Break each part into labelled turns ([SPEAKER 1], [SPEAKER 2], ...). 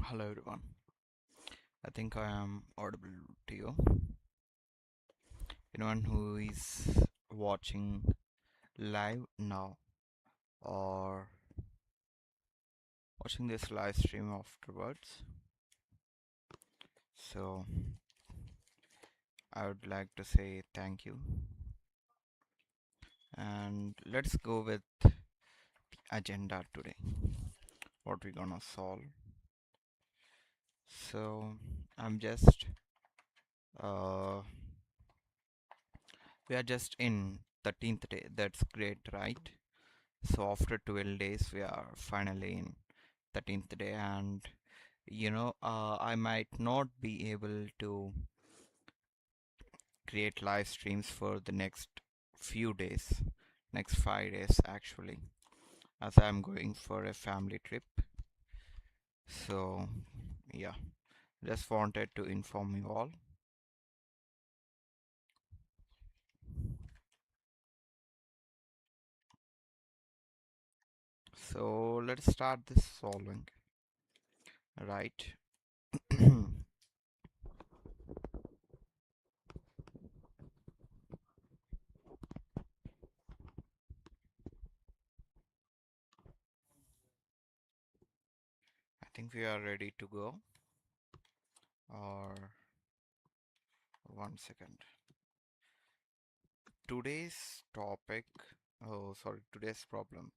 [SPEAKER 1] Hello everyone. I think I am audible to you. Anyone who is watching live now or watching this live stream afterwards. So I would like to say thank you. And let's go with the agenda today. What we're gonna solve. So I'm just uh we are just in 13th day. That's great, right? So after 12 days we are finally in 13th day, and I might not be able to create live streams for the next few days, next 5 days actually, as I'm going for a family trip. So yeah, just wanted to inform you all. So let's start this solving, right? I think we are ready to go, or one second. Today's topic, oh sorry, today's problem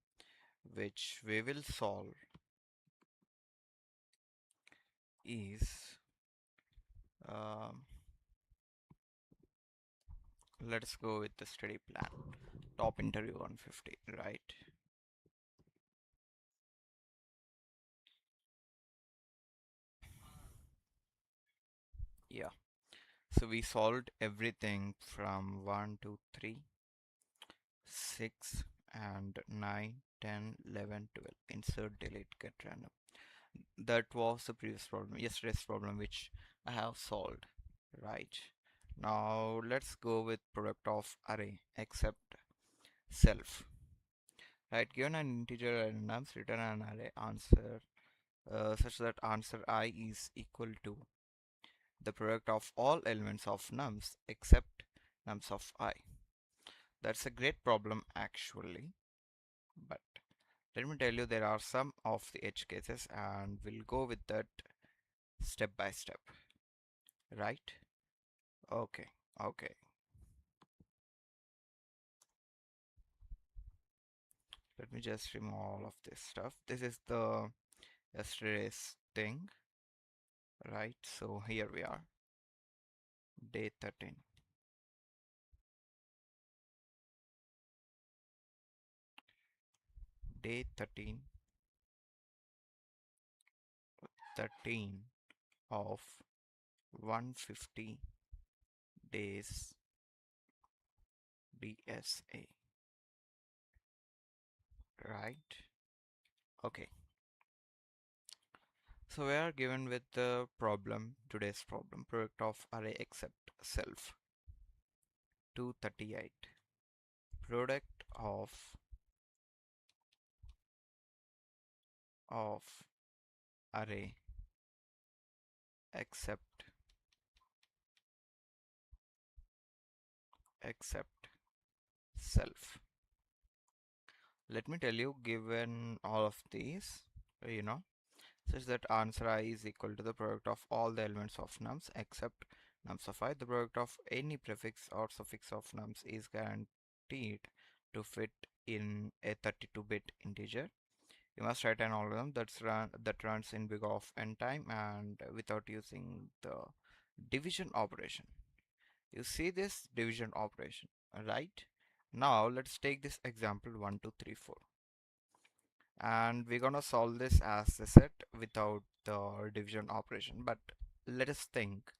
[SPEAKER 1] which we will solve is um, let's go with the study plan. Top interview 150, right? Yeah. So we solved everything from 1 to 3, 6 and 9, 10, 11, 12. Insert, delete, get random. That was the previous problem, yesterday's problem, which I have solved, right? Now let's go with product of array except self. Right, given an integer and nums, return an array answer such that answer I is equal to the product of all elements of nums except nums of I. That's a great problem actually, but let me tell you there are some of the edge cases and we'll go with that step by step, right? Okay, okay. Let me just remove all of this stuff. This is the yesterday's thing, right? So here we are, day 13. Day 13 of 150 days DSA, right? Okay, so we are given with the problem, today's problem, product of array except self 238, product of array except self. Let me tell you, given all of these, you know such that answer I is equal to the product of all the elements of nums except nums of I. The product of any prefix or suffix of nums is guaranteed to fit in a 32-bit integer. You must write an algorithm that runs in big of n time and without using the division operation. You see this division operation, right? Now let's take this example 1, 2, 3, 4, and we're gonna solve this as a set without the division operation. But let us think,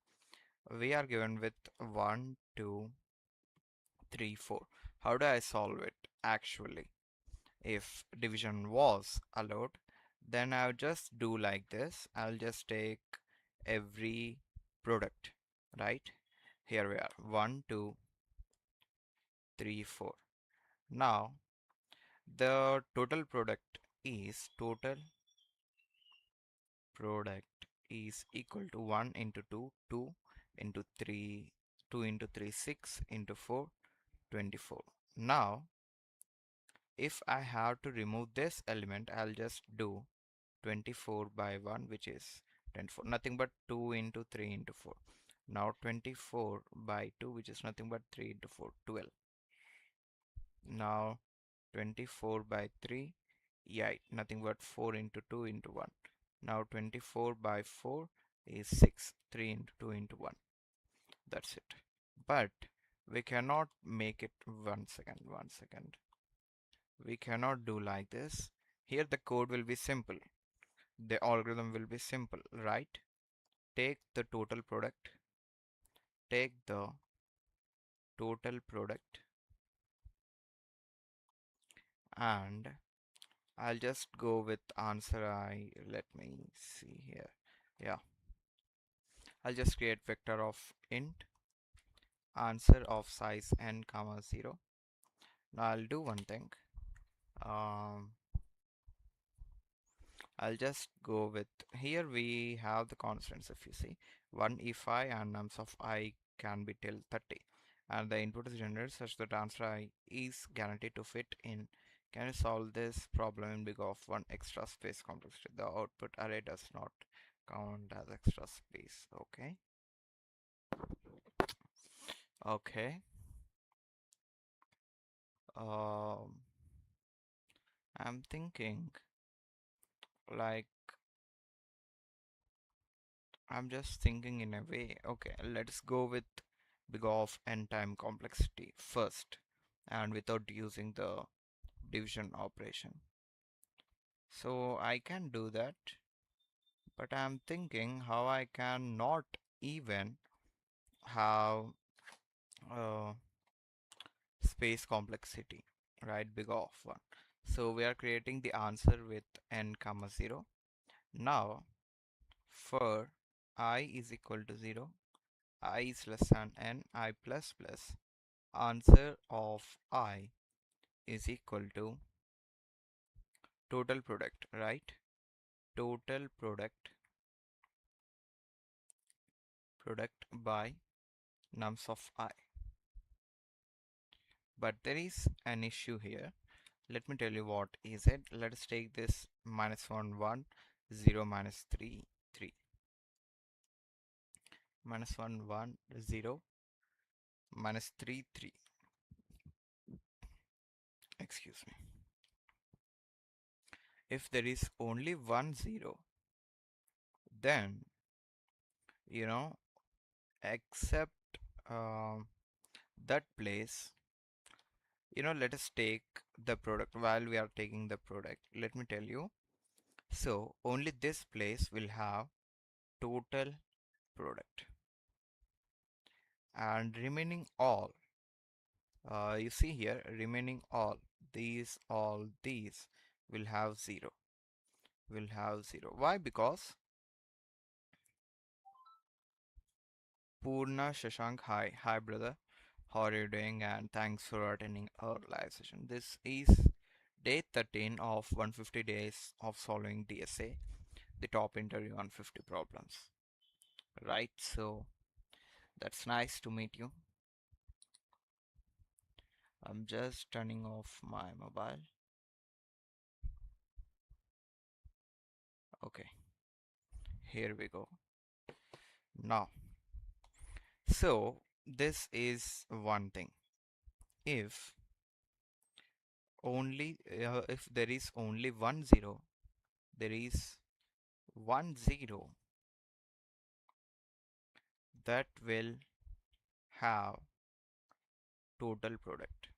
[SPEAKER 1] we are given with 1, 2, 3, 4. How do I solve it? Actually, if division was allowed, then I'll just do like this. I'll just take every product, right? Here we are, 1, 2, 3, 4. Now the total product is total product is equal to 1 into 2, 2 into 3, 2 into 3, 6 into 4, 24. Now, if I have to remove this element, I'll just do 24 by 1, which is 24, nothing but 2 into 3 into 4. Now 24 by 2, which is nothing but 3 into 4, 12. Now 24 by 3, yeah, nothing but 4 into 2 into 1. Now 24 by 4 is 6, 3 into 2 into 1. That's it. But we cannot make it, one second. We cannot do like this. Here the code will be simple. The algorithm will be simple, right? Take the total product, take the total product, and I'll just go with answer let me see here. Yeah, I'll just create vector of int answer of size n comma 0. Now I'll do one thing. Um, I'll just go with, here we have the constants, if you see, 1 if I and nums of I can be till 30, and the input is generated such that answer I is guaranteed to fit in. Can you solve this problem in big of 1 extra space complexity? The output array does not count as extra space. Okay. Okay. um I'm thinking, like, I'm just thinking in a way. Okay, let's go with big of n time complexity first, and without using the division operation. So I can do that, but I'm thinking how I can not even have uh, space complexity, right? Big of 1. So we are creating the answer with n comma 0. Now for I is equal to 0, I is less than n, I plus plus, answer of I is equal to total product, right? Total product by nums of I. But there is an issue here. Let me tell you what is it. Let's take this minus 1 1 0 minus 3 3 minus 1 1 0 minus 3 3. Excuse me. If there is only 1 0, then, you know, except that place, let us take the product. While we are taking the product, let me tell you, so only this place will have total product, and remaining all, you see here, remaining all these will have 0, why? Because Purna Shashank, hi brother, how are you doing, and thanks for attending our live session. This is day 13 of 150 days of solving DSA, the top interview on 50 problems, right? So that's nice to meet you. I'm just turning off my mobile. Okay, here we go. Now, so this is one thing. If if there is only 1 0, there is 1 0 that will have total product.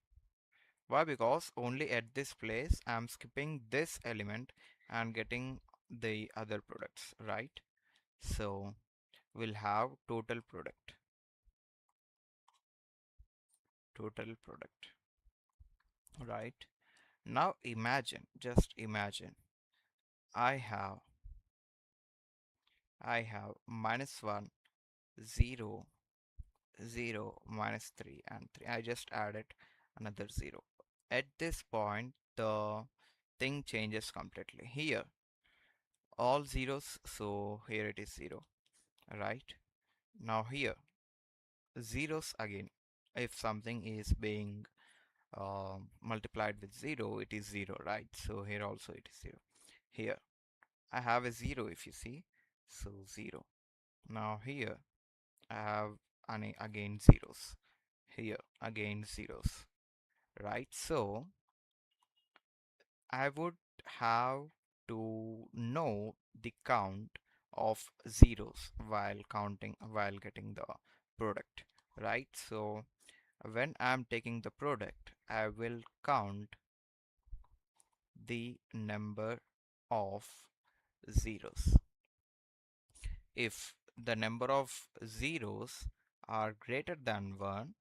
[SPEAKER 1] Why? Because only at this place I'm skipping this element and getting the other products, right? So we'll have total product, right? Now imagine, just imagine, I have minus 1 0 0 minus 3 and 3. I just added another 0. At this point the thing changes completely. Here all zeros, so here it is 0, right? Now here zeros again, if something is being multiplied with 0, it is 0, right? So here also it is 0. Here I have a 0, if you see, so 0. Now here I have again zeros, here again zeros, right? So I would have to know the count of zeros while getting the product, right? So when I'm taking the product, I will count the number of zeros. If the number of zeros are greater than 1,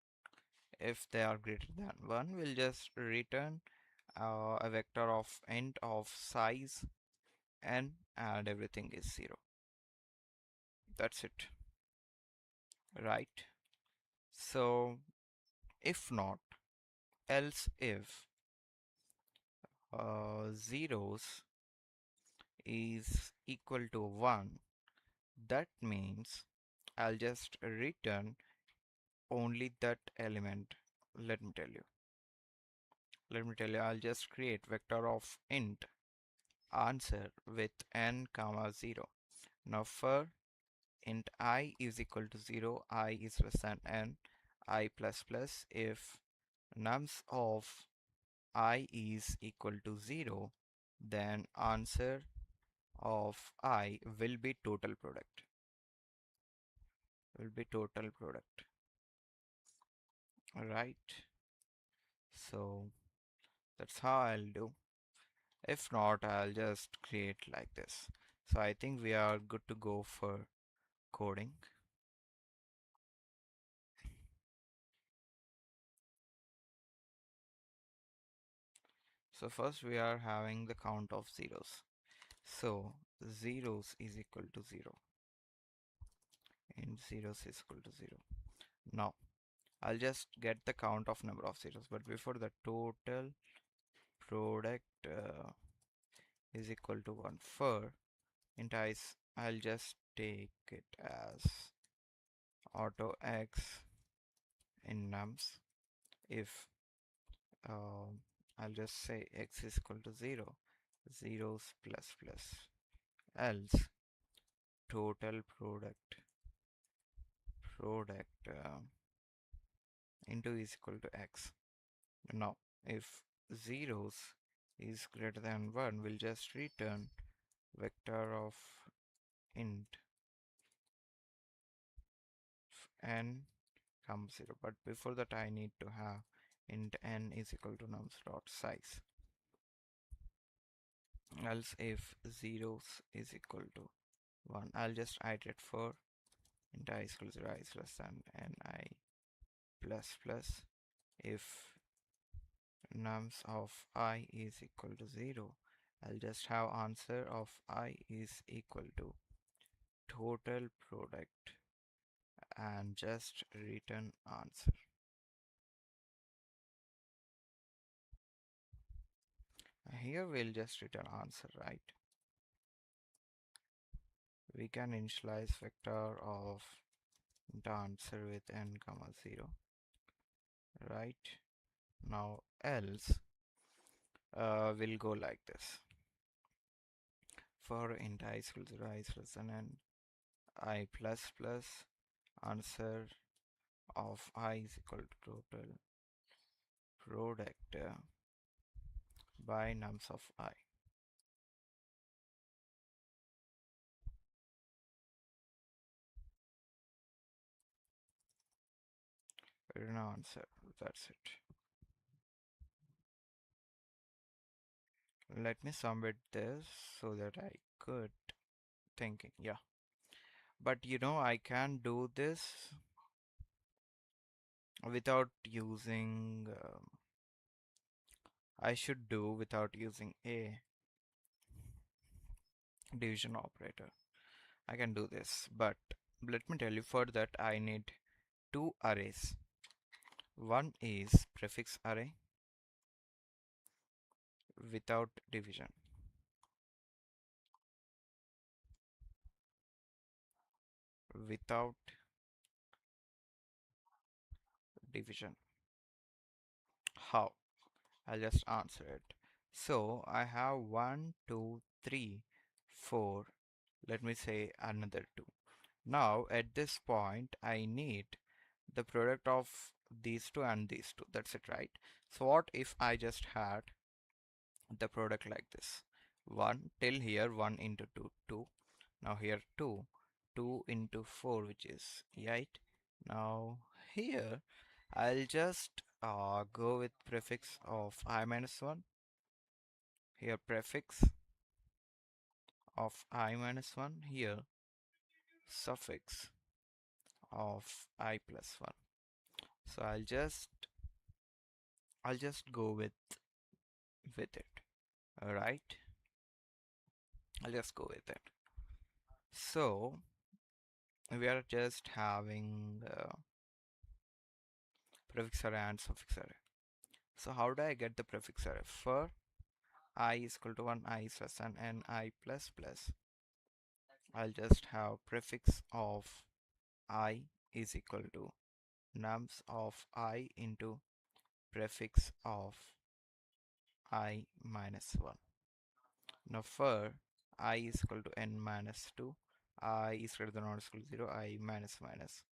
[SPEAKER 1] if they are greater than 1, we'll just return a vector of int of size n and everything is 0. That's it, right? So if not, else if zeros is equal to 1, that means I'll just return only that element. Let me tell you. I'll just create vector of int answer with n comma 0. Now for int I is equal to 0, I is less than n, I plus plus, if nums of I is equal to 0, then answer of I will be total product. Alright, so that's how I'll do. If not, I'll just create like this. So I think we are good to go for coding. So first we are having the count of zeros. So zeros is equal to 0 and zeros is equal to 0. Now I'll just get the count of number of zeros, but before the total product is equal to 1 for int I, I'll just take it as auto x in nums. If I'll just say x is equal to 0, zeros plus plus, else total product into is equal to x. Now if zeros is greater than 1, we'll just return vector of int n comes 0, but before that I need to have int n is equal to nums dot size. Else if zeros is equal to 1, I'll just iterate for int I is equal to 0, I is less than ni plus plus, if nums of I is equal to 0, I'll just have answer of I is equal to total product and just return answer. Here we'll just return answer, right? We can initialize vector of the answer with n comma 0, right? Now else we'll go like this. For int I is equal to 0, I is less than n, I plus plus, answer of I is equal to total product by nums of I. Return answer, that's it. Let me submit this so that I could thinking, yeah. But you know, I can do this without using I should do without using a division operator. I can do this, but let me tell you, for that I need two arrays. One is prefix array without division, without division. How? I'll just answer it. So I have 1, 2, 3, 4. Let me say another 2. Now at this point I need the product of these two and these two. That's it, right? So what if I just had the product like this? 1 till here, 1 into 2, 2. Now here 2, 2 into 4, which is 8. Now here I'll just go with prefix of I minus 1. Here prefix of I minus 1. Here suffix of I plus 1. So I'll just go with it. All right, I'll just go with it. So we are just having prefix array and suffix array. So how do I get the prefix array? For I is equal to 1, I is less than n, I plus plus. I'll just have prefix of I is equal to nums of I into prefix of I minus 1. Now for I is equal to n minus 2, I is greater than or equal to 0, I minus minus.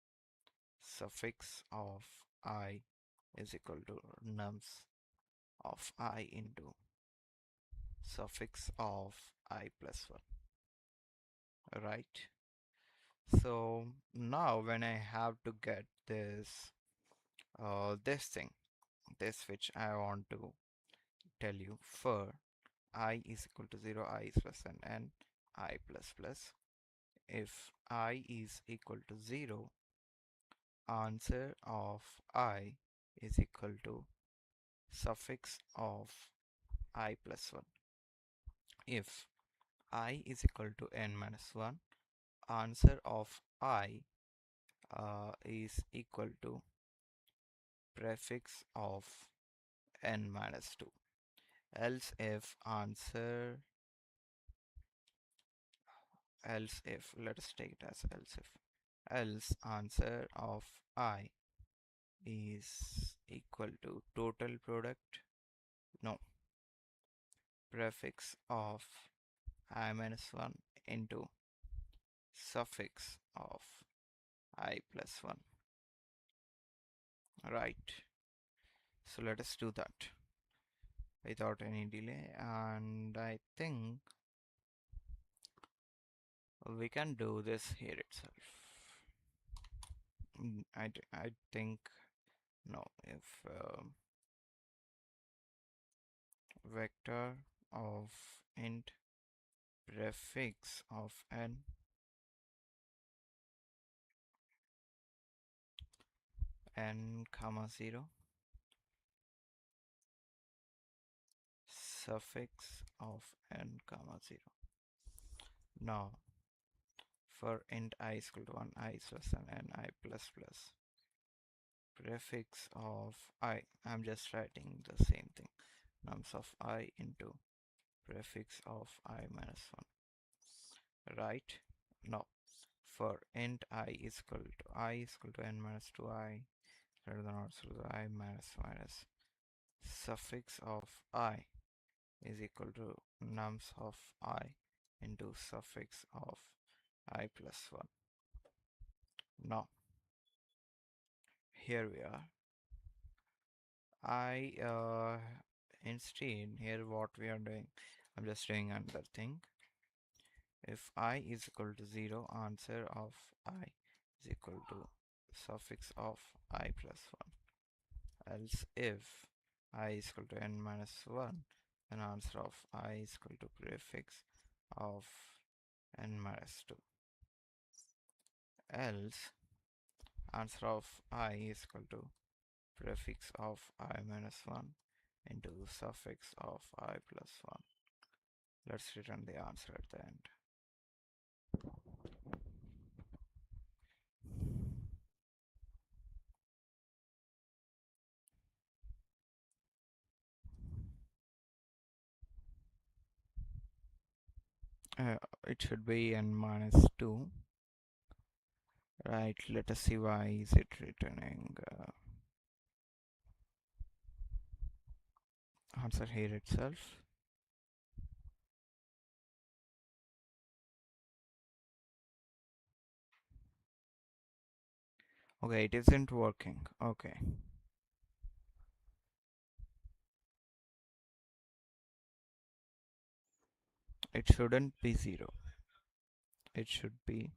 [SPEAKER 1] Suffix of I is equal to nums of I into suffix of I plus 1. Right? So now when I have to get this thing, this which I want to tell you, for I is equal to 0, I is less than n, I plus plus. If I is equal to 0, answer of I is equal to suffix of I plus 1. If I is equal to n minus 1, answer of I is equal to prefix of n minus 2. Else if let us take it as else answer of I is equal to total product, no, prefix of I minus 1 into suffix of I plus 1. Right, so let us do that without any delay, and I think we can do this here itself. I think no, if vector of int prefix of n comma 0 suffix of n comma 0. Now for int I is equal to 1, I is less than n, I plus plus, prefix of I'm just writing the same thing, nums of I into prefix of I minus 1. Right? Now for int I is equal to n minus 2i greater than or equal to I minus minus, suffix of I is equal to nums of I into suffix of I plus 1. Now here we are. Instead here what we are doing, I'm just doing another thing. If I is equal to 0, answer of I is equal to suffix of I plus 1. Else if I is equal to n minus 1, then answer of I is equal to prefix of n minus 2. Else answer of I is equal to prefix of I minus 1 into suffix of I plus 1. Let's return the answer at the end. It should be n minus 2. Right, let us see why is it returning answer here itself. Okay, it isn't working. Okay. It shouldn't be 0. It should be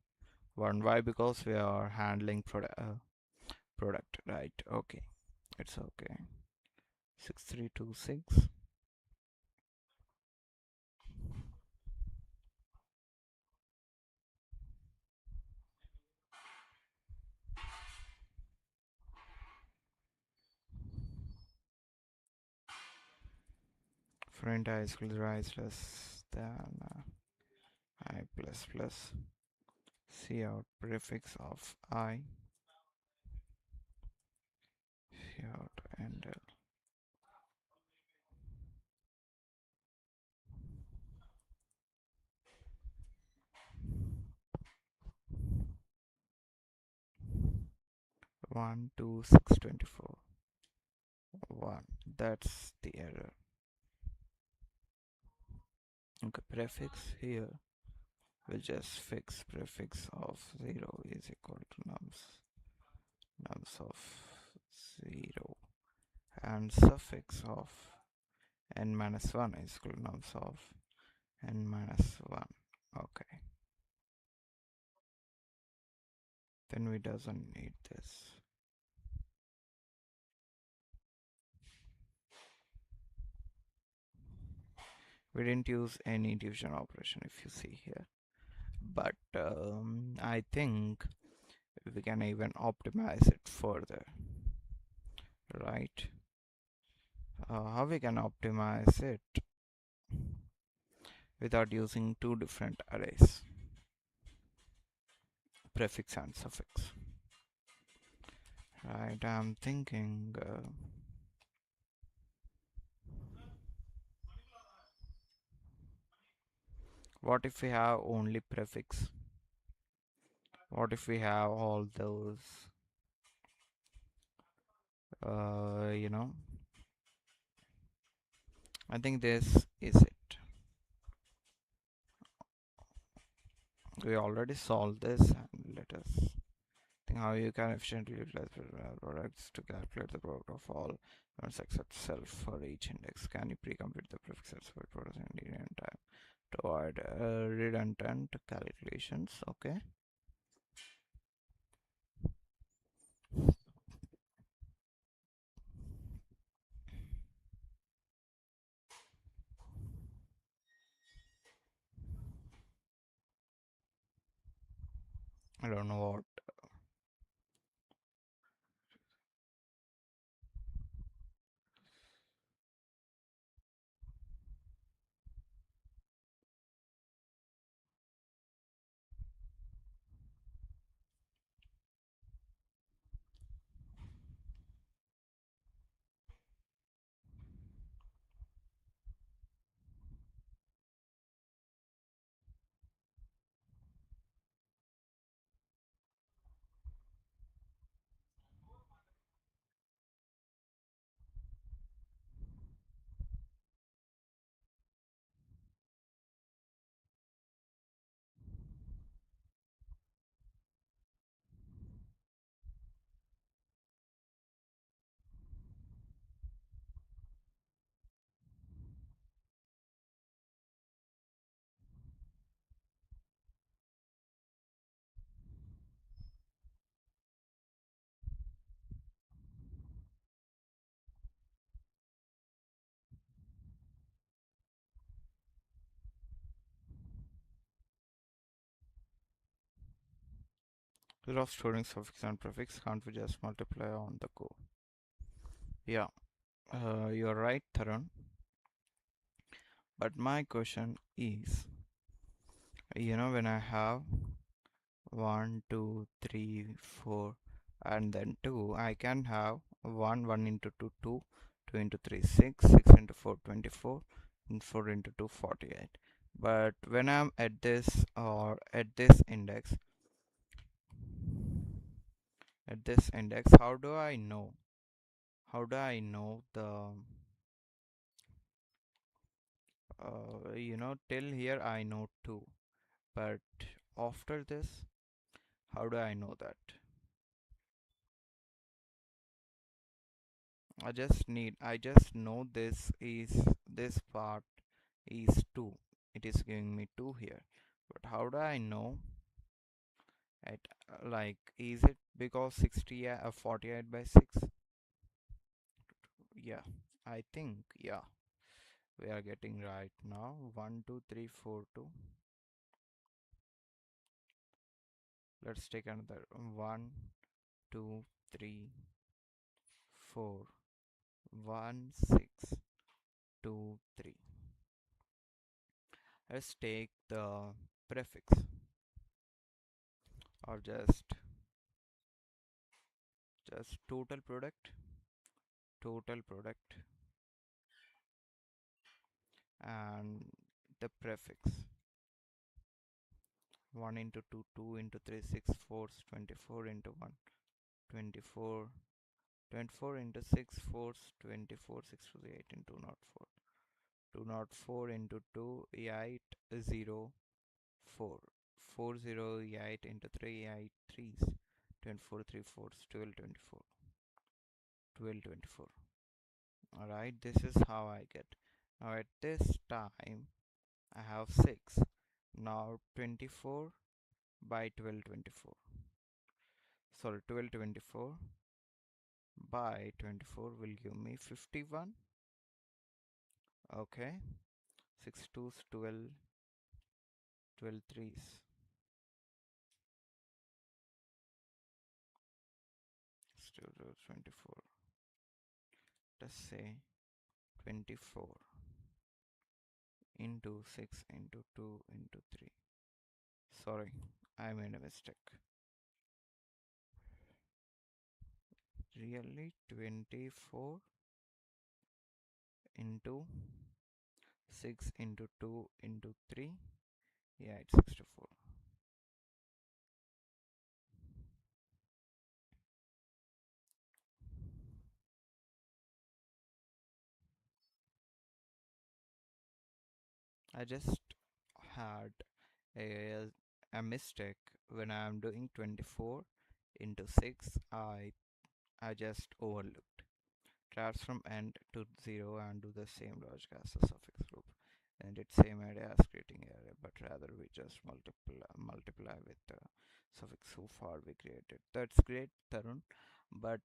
[SPEAKER 1] 1. Why? Because we are handling product, right? Okay. It's okay. 6326. Front I is rise less than I plus plus. See out prefix of I. See out and 1 2 6 24 1. That's the error. Okay, prefix here. We'll just fix prefix of 0 is equal to nums of 0, and suffix of n minus 1 is equal to nums of n minus 1. Okay, then we doesn't need this. We didn't use any division operation if you see here, but I think we can even optimize it further, right? How we can optimize it without using two different arrays, prefix and suffix, right? I'm thinking what if we have only prefix? What if we have all those you know, I think this is it. We already solved this, and let us think how you can efficiently utilize products to calculate the product of all elements except self for each index. Can you pre-compute the prefixes for products in linear time to avoid redundant calculations? Okay. I don't know what. Instead of storing suffix and prefix, can't we just multiply on the go? Yeah, you're right, Tarun. But my question is, when I have 1, 2, 3, 4, and then 2, I can have 1 into 2, 2, 2 into 3, 6 into 4, 24, and 4 into 2, 48. But when I'm at this or at this index, at this index. How do I know? How do I know the till here I know 2, but after this, how do I know that? I just know this part is 2. It is giving me 2 here. But how do I know at like, is it because 48 by 6? Yeah, I think, yeah, we are getting right now. 1 2 3 4 2. Let's take another 1 2 3 4 1 6 2 3. Let's take the prefix, or just total product and the prefix. 1 into 2 2 into 3 6 4 24 into 1 24 24 into 6 4 24 6 to the 8 into 204 204 into 2 8 0 4 4 8 into 3 8 3s 24 3 4s 12 24 12 24. Alright, this is how I get. Now at this time I have 6. Now 24 by 12 24. Sorry, 12 24 by 24 will give me 51. Okay, 6 2s 12, 12 3s. Still 24. Let's say 24 into 6 into 2 into 3. Sorry, I made a mistake. Really, 24 into 6 into 2 into 3. Yeah, it's 64. I just had a, a mistake when I am doing 24 into 6. I just overlooked. Traverse from end to 0 and do the same logic as the suffix group. And it's same idea as creating array, but rather we just multiply with the suffix so far we created. That's great, Tarun. But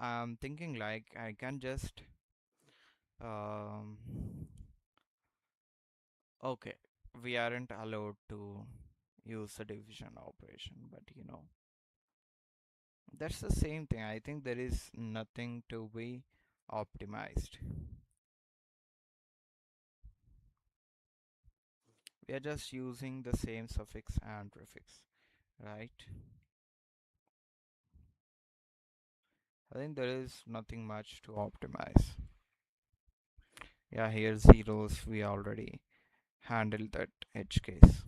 [SPEAKER 1] I'm thinking like I can just um okay, we aren't allowed to use the division operation, but that's the same thing. I think there is nothing to be optimized. We are just using the same suffix and prefix, right? I think there is nothing much to optimize. Yeah, here zeros, we already handled that edge case.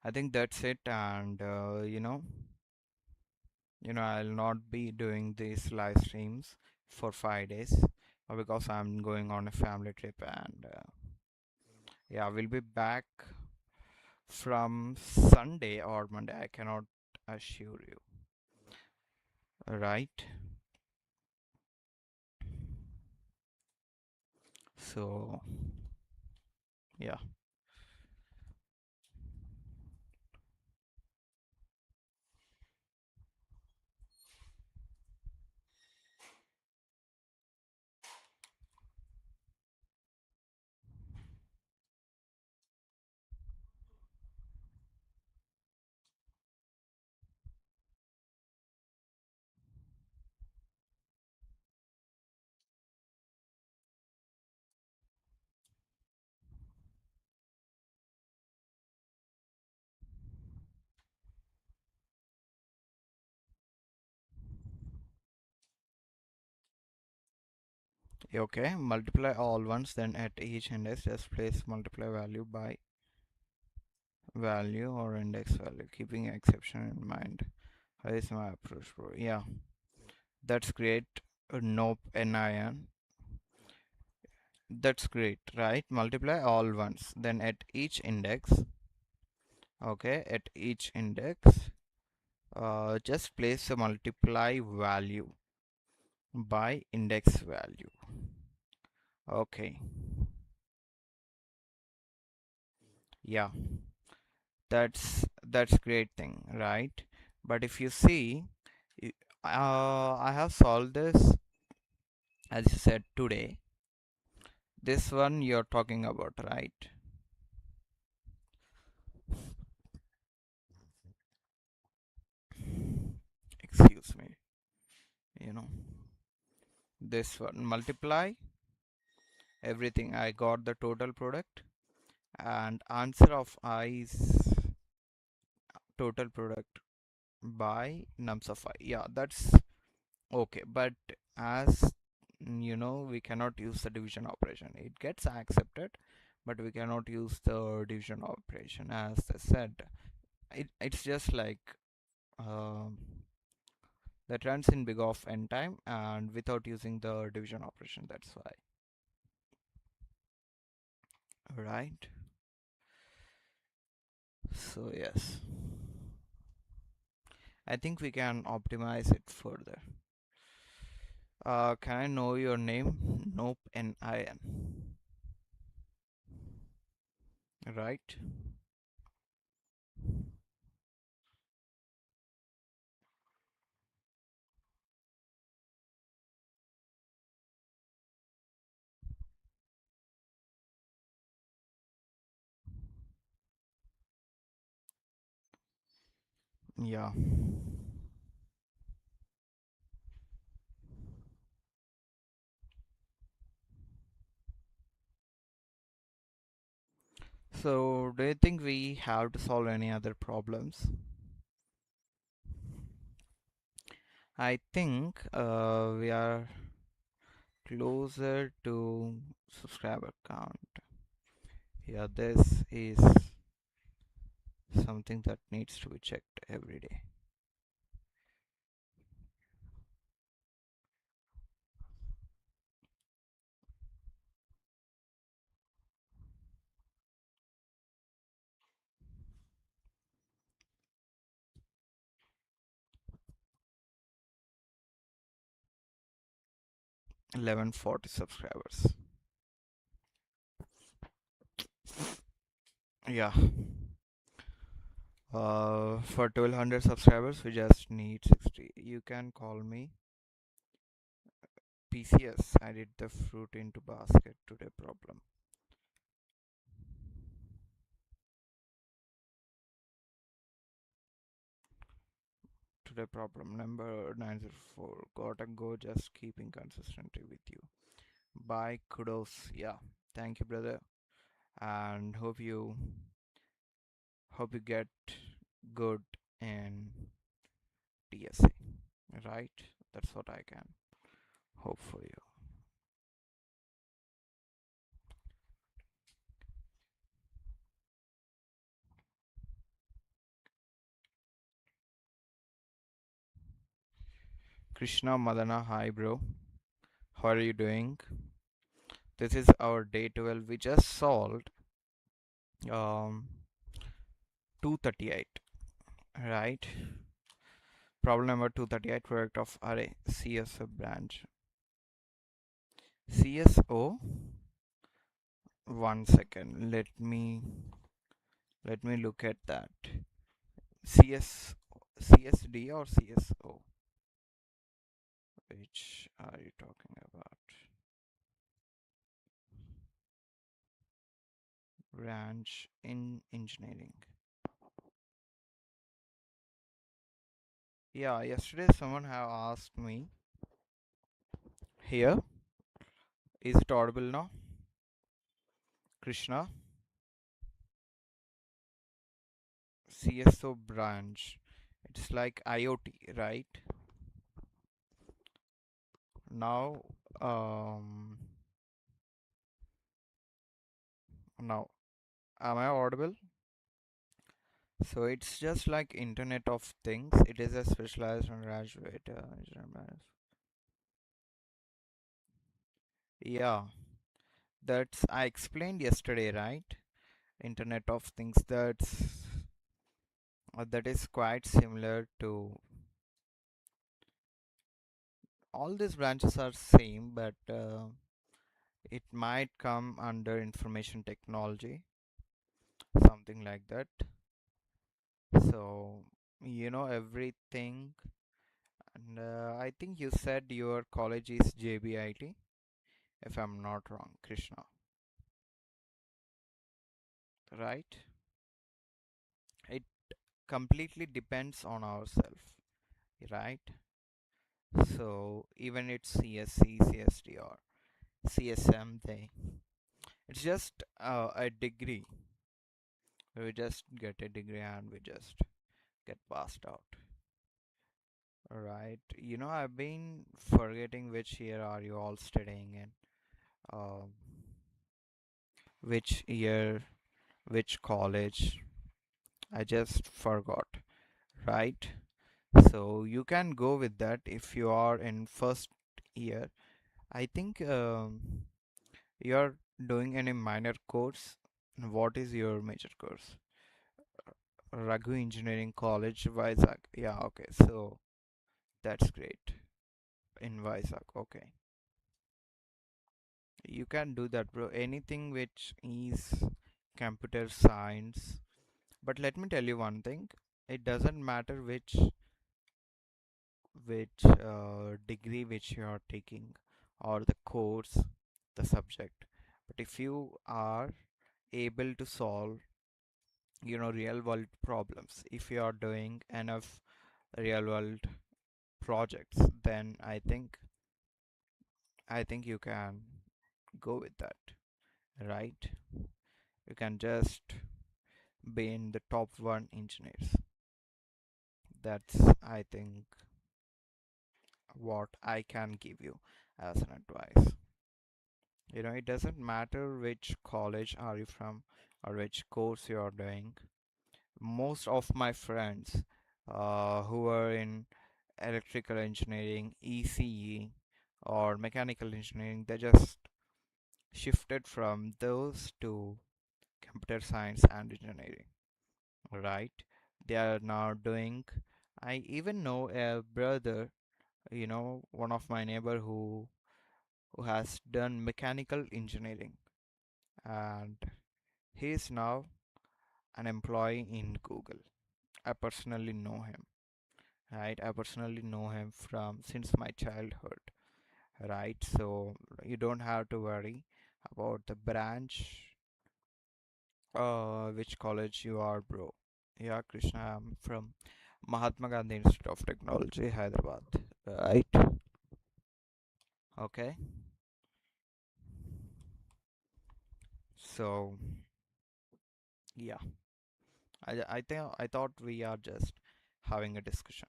[SPEAKER 1] I think that's it, and I'll not be doing these live streams for 5 days because I'm going on a family trip, and yeah, we'll be back from Sunday or Monday. I cannot assure you, right? So yeah. Okay, multiply all ones, then at each index just place multiply value by value or index value, keeping exception in mind. Is my approach, bro? Yeah, that's great. Nope, NIN. That's great, right? Multiply all ones. Then at each index, okay, at each index, just place a multiply value by index value. Okay, yeah, that's great thing, right? But if you see, I have solved this as you said today. This one you're talking about, right? Excuse me. You know, this one multiply everything. I got the total product, and answer of I is total product by nums of I. Yeah, that's okay. But as we cannot use the division operation. It gets accepted, but we cannot use the division operation. As I said, it's just like um, that runs in big of n time and without using the division operation. That's why, right? So yes, I think we can optimize it further. Can I know your name? Nope, NIN. Right? 呀。So, do you think we have to solve any other problems? I think we are closer to subscriber count. Yeah, this is something that needs to be checked every day. $11.40 subscribers. Yeah. For 1200 subscribers, we just need 60. You can call me PCS. I did the fruit into basket today problem. Today problem number 904. Gotta go, just keeping consistency with you. Bye, kudos. Yeah, thank you, brother, and hope you get good in DSA. Right? That's what I can hope for you. Krishna Madana, hi, bro. How are you doing? This is our day 12. We just solved um 238, right? Problem number 238, product of array CSO branch. CSO, 1 second. Let me look at that. CS CSD or CSO? Which are you talking about? Branch in engineering. Yeah, yesterday someone have asked me here. Is it audible now? Krishna, CSO branch. It's like IoT, right? Now, um, now, am I audible? So it's just like Internet of Things. It is a specialized and graduate. Yeah, that's I explained yesterday, right? Internet of Things. That is quite similar to all these branches are same, but it might come under information technology, something like that. So you know everything, and I think you said your college is JBIT, if I'm not wrong, Krishna, right? It completely depends on ourselves, right? So even it's CSC, CST, or CSM, it's just a degree. We just get a degree and we just get passed out. Right. You know, I've been forgetting which year are you all studying in. Um, which year, which college. I just forgot. Right. So you can go with that if you are in first year. I think you're doing any minor course. What is your major course? Raghu Engineering College, Vizag. Yeah, okay. So that's great. In Vizag, okay. You can do that, bro. Anything which is computer science. But let me tell you one thing. It doesn't matter which degree which you are taking or the course, the subject. But if you are able to solve, you know, real world problems, if you are doing enough real world projects, then I think you can go with that, right? You can just be in the top one engineers. That's I think what I can give you as an advice. You know, it doesn't matter which college are you from or which course you are doing. Most of my friends who are in electrical engineering, ECE, or mechanical engineering, they just shifted from those to computer science and engineering, right? They are now doing. I even know a brother, you know, one of my neighbor who has done mechanical engineering, and he is now an employee in Google. I personally know him, right? I personally know him from since my childhood, right? So you don't have to worry about the branch, which college you are, bro. Yeah, Krishna, I'm from Mahatma Gandhi Institute of Technology, Hyderabad, right? Okay. So yeah, I thought we are just having a discussion.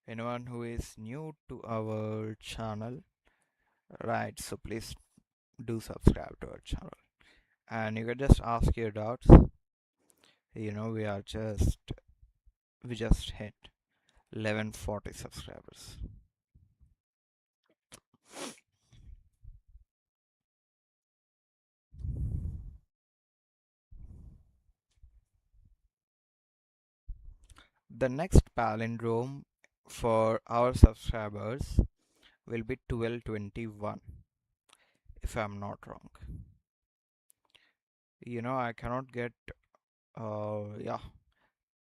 [SPEAKER 1] Anyone who is new to our channel, right? So please do subscribe to our channel, and you can just ask your doubts. You know, we just hit 1140 subscribers. The next palindrome for our subscribers will be 1221, if I'm not wrong. You know, I cannot get yeah,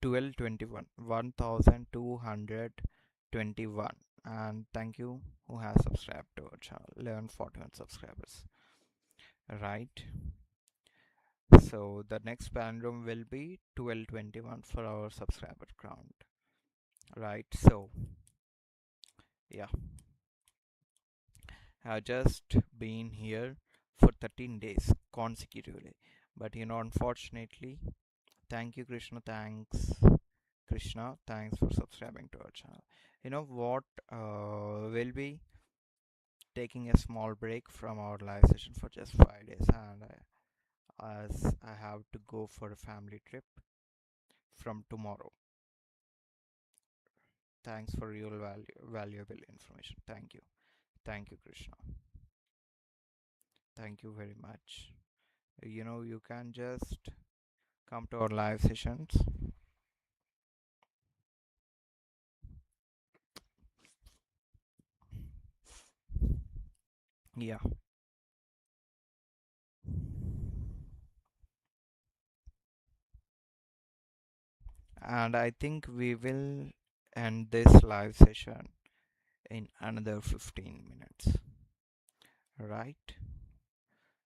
[SPEAKER 1] 1221, 1221. And thank you who has subscribed to our channel, 1141 subscribers, right? So the next palindrome will be 1221 for our subscriber count, right? So yeah, I've just been here for 13 days consecutively, but you know, unfortunately, thank you, Krishna. Thanks, Krishna. Thanks for subscribing to our channel. You know what? We'll be taking a small break from our live session for just 5 days, and as I have to go for a family trip from tomorrow. Thanks for your valuable information. Thank you. Thank you, Krishna. Thank you very much. You can just come to our live sessions. Yeah. And I think we will end this live session in another 15 minutes. Right?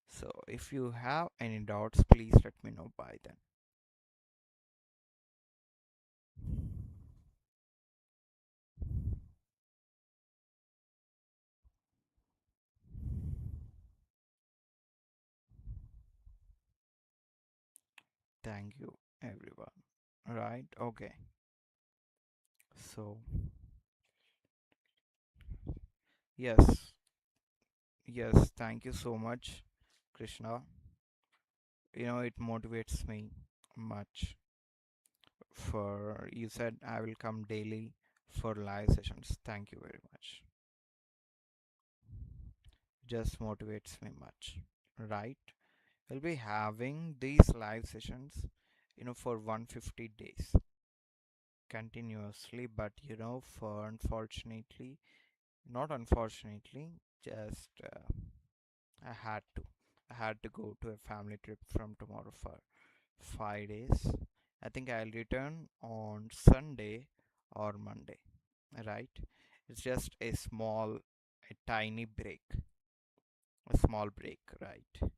[SPEAKER 1] So if you have any doubts, please let me know by then. Thank you, everyone. Right? Okay. So, yes, yes, thank you so much, Krishna. It motivates me much. For you said I will come daily for live sessions. Thank you very much. Just motivates me much. Right? We'll be having these live sessions, for 150 days continuously, but for unfortunately, not unfortunately, just I had to. I had to go to a family trip from tomorrow for 5 days. I think I'll return on Sunday or Monday, right? It's just a tiny break, a small break, right?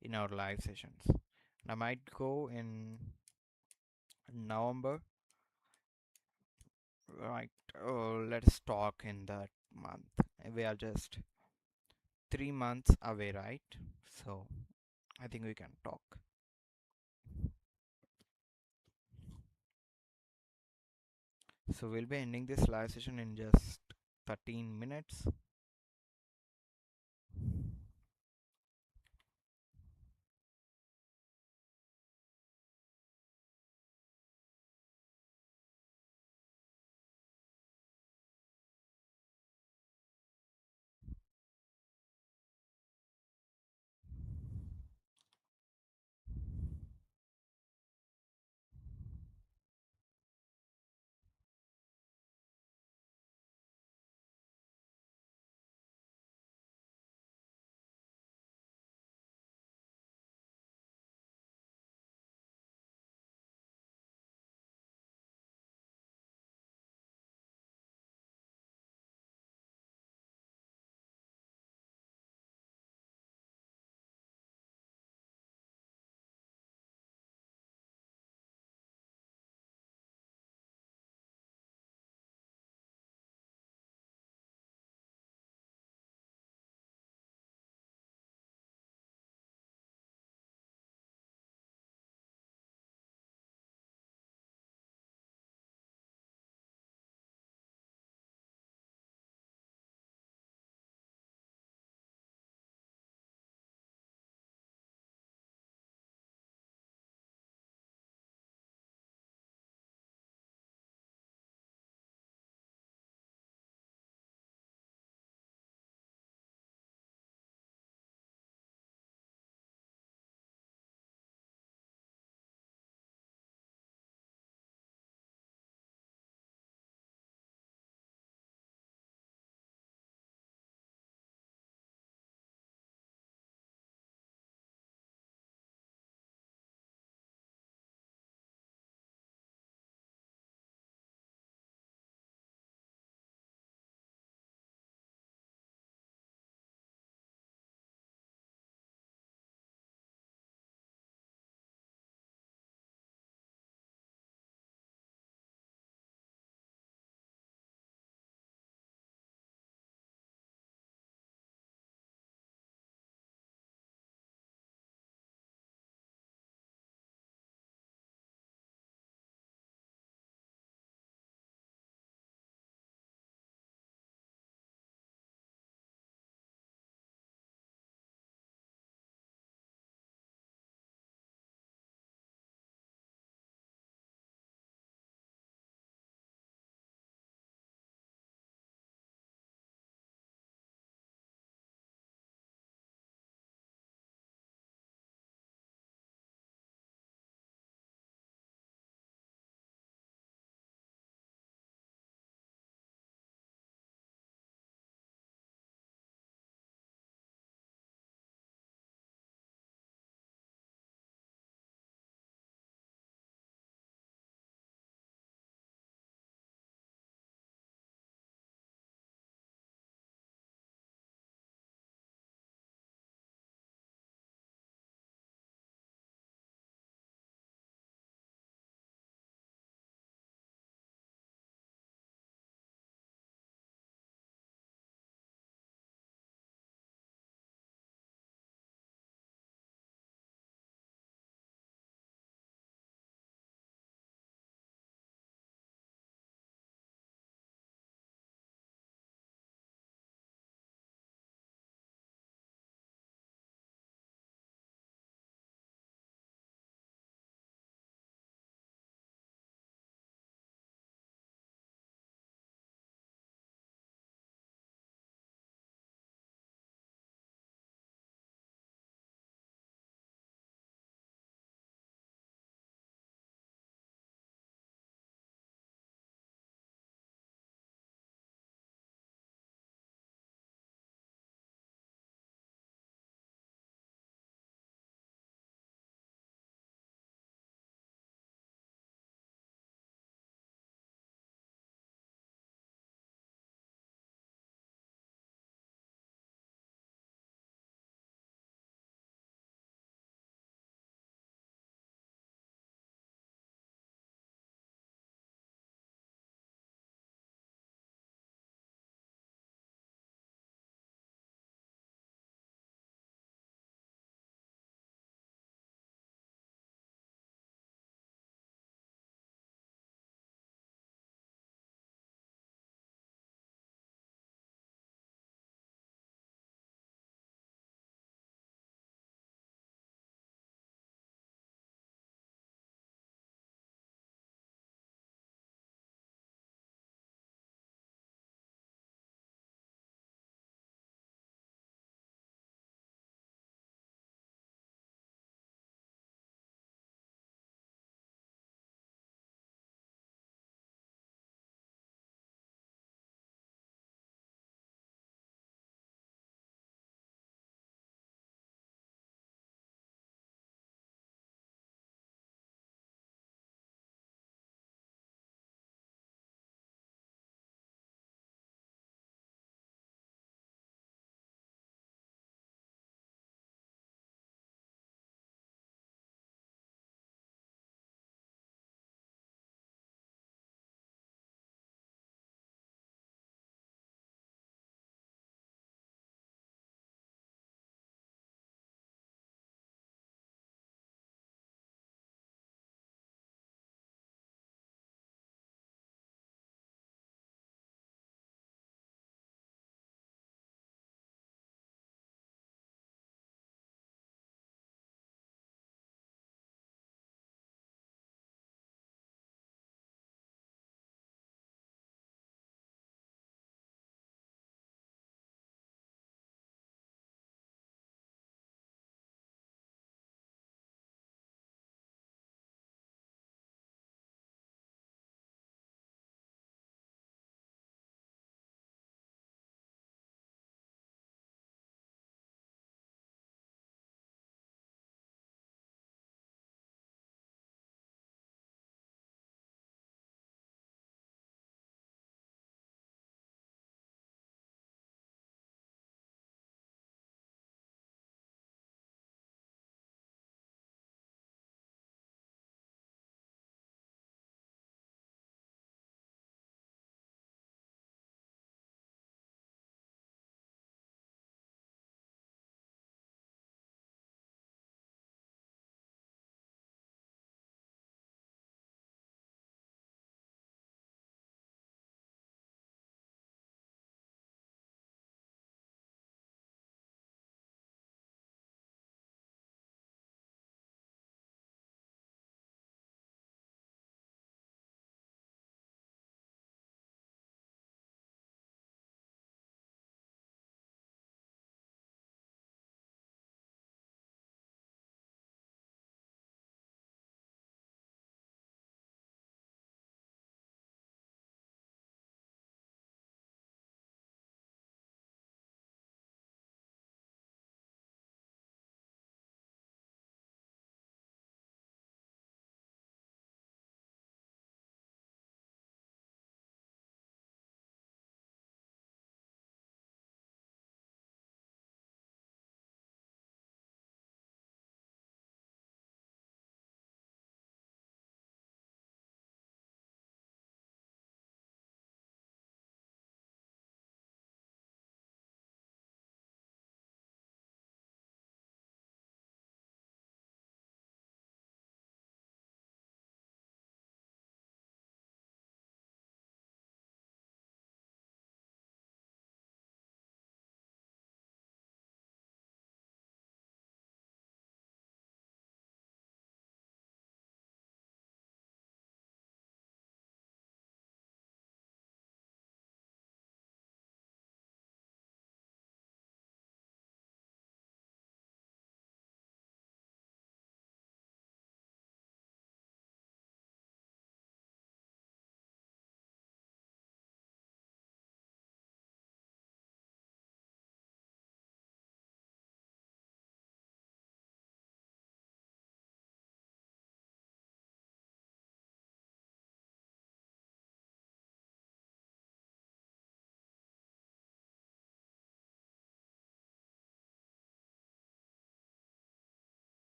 [SPEAKER 1] In our live sessions. And I might go in November, right? Let's talk in that month. We are just 3 months away, right? So I think we can talk. So we'll be ending this live session in just 13 minutes.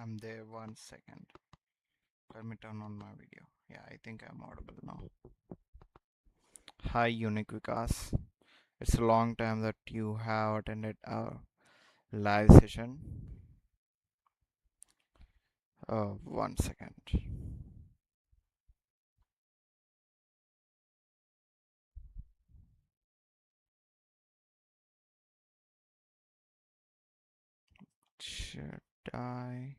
[SPEAKER 1] I'm there. 1 second. Let me turn on my video. Yeah, I think I'm audible now. Hi, Unique Vikas. It's a long time that you have attended our live session. 1 second. Should I?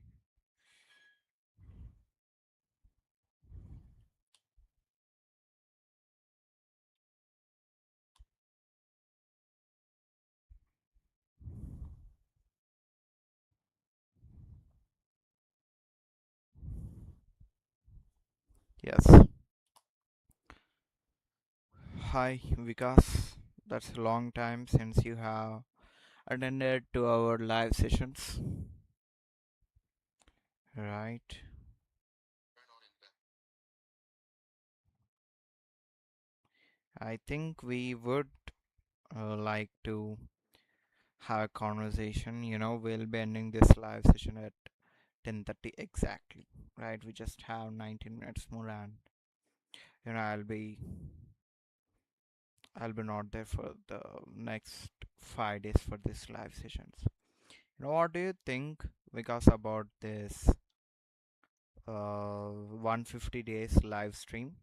[SPEAKER 1] Yes. Hi, Vikas. That's a long time since you have attended to our live sessions, right? I think we would like to have a conversation. We'll be ending this live session at 10:30 exactly, right? We just have 19 minutes more, and you know, I'll be not there for the next 5 days for this live sessions. What do you think, because about this 150 days live stream?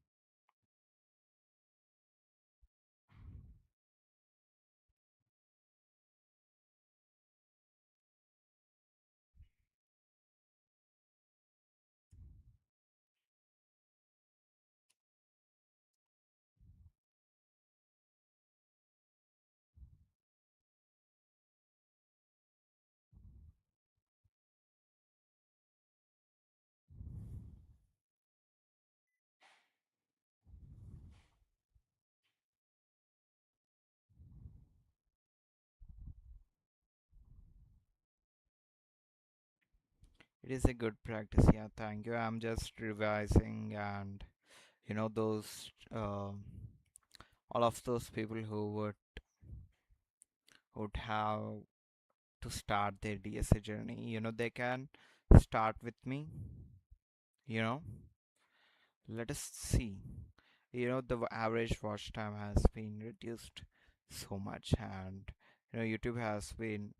[SPEAKER 1] It is a good practice. Yeah, thank you. I'm just revising, and those all of those people who would have to start their DSA journey, they can start with me. You know, let us see. The average watch time has been reduced so much, and YouTube has been